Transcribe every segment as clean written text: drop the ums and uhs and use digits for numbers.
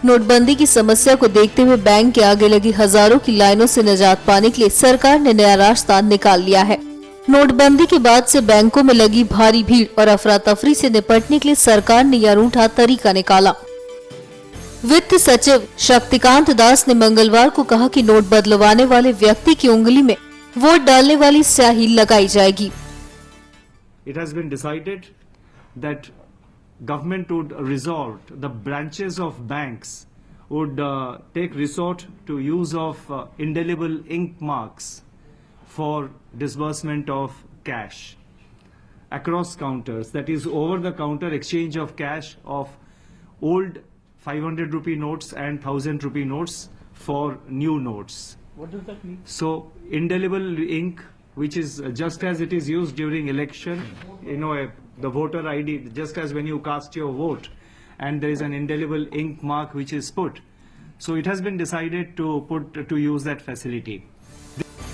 नोटबंदी की समस्या को देखते हुए बैंक के आगे लगी हजारों की लाइनों से निजात पाने के लिए सरकार ने नया रास्ता निकाल लिया है। नोटबंदी के बाद से बैंकों में लगी भारी भीड़ और अफरा तफरी से निपटने के लिए सरकार ने यह रूठा तरीका निकाला। वित्त सचिव शक्तिकांत दास ने मंगलवार को कहा कि नोट बदलवाने वाले व्यक्ति की उंगली में वोट डालने वाली स्याही लगाई जाएगी। It has been decided that government would resort, the branches of banks would take resort to use of indelible ink marks for disbursement of cash across counters, that is over the counter exchange of cash of old 500 rupee notes and 1000 rupee notes for new notes. What does that mean? So indelible ink, which is just as it is used during election, the voter ID, just as when you cast your vote, and there is an indelible ink mark which is put. So it has been decided to use that facility.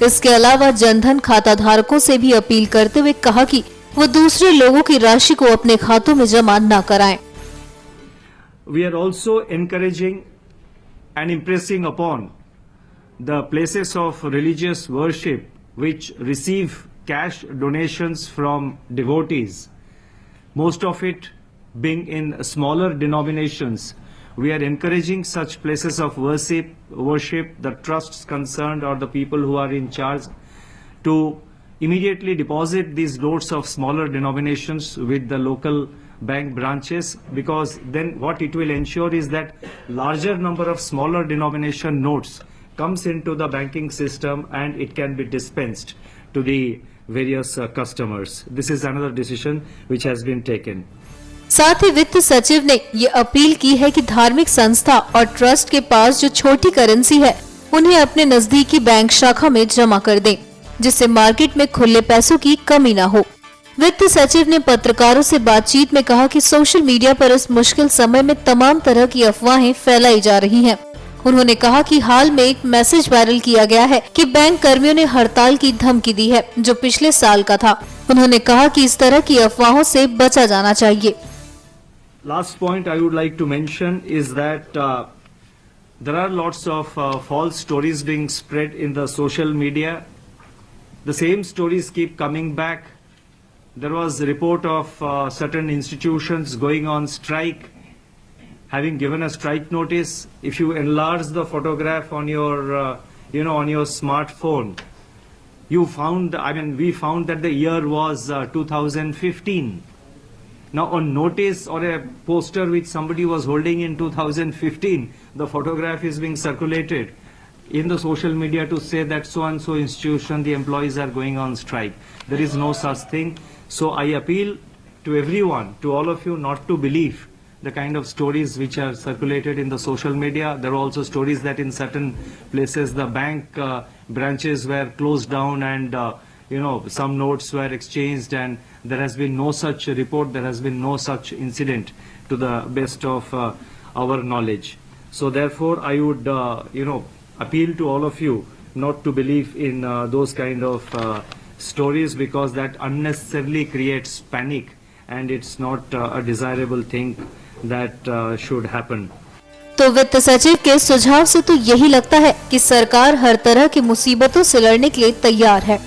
इसके अलावा जनधन खाता धारकों से भी appeal करते हुए कहा कि वो दूसरे लोगों की राशि को अपने खातों में जमा न कराएं। We are also encouraging and impressing upon the places of religious worship which receive cash donations from devotees, most of it being in smaller denominations. We are encouraging such places of worship, the trusts concerned or the people who are in charge, to immediately deposit these notes of smaller denominations with the local bank branches, because then what it will ensure is that larger number of smaller denomination notes comes into the banking system and it can be dispensed to the various customers. This is another decision which has been taken. साथ ही वित्त सचिव ने ये appeal की है कि धार्मिक संस्था और ट्रस्ट के पास जो छोटी करेंसी है उन्हें अपने नजदीकी बैंक शाखा में जमा कर दें, जिससे मार्केट में खुले पैसों की कमी न हो। वित्त सचिव ने पत्रकारों से बातचीत में कहा कि सोशल मीडिया पर इस मुश्किल समय में तमाम तरह की अफवाहें फैलाई जा रही हैं। उन्होंने कहा कि हाल में एक मैसेज वायरल किया गया है कि बैंक कर्मियों ने हड़ताल की धमकी दी है, जो पिछले साल का था। उन्होंने कहा कि इस तरह की अफवाहों से बचा जाना चाहिए। Last point I would like to mention is that there are lots of false stories being spread in the social media. The same stories keep coming back. There was a report of certain institutions going on strike, having given a strike notice. If you enlarge the photograph on your, on your smartphone, we found that the year was 2015. Now, on notice or a poster which somebody was holding in 2015, the photograph is being circulated in the social media to say that so and so institution, the employees are going on strike. There is no such thing. So I appeal to everyone, to all of you, not to believe the kind of stories which are circulated in the social media. There are also stories that in certain places the bank branches were closed down and some notes were exchanged, and there has been no such report, there has been no such incident to the best of our knowledge. So therefore I would appeal to all of you not to believe in those kind of stories, because that unnecessarily creates panic and it's not a desirable thing that should happen. तो वित्त सचिव के सुझाव से तो यही लगता है कि सरकार हर तरह की मुसीबतों से लड़ने के लिए तैयार है।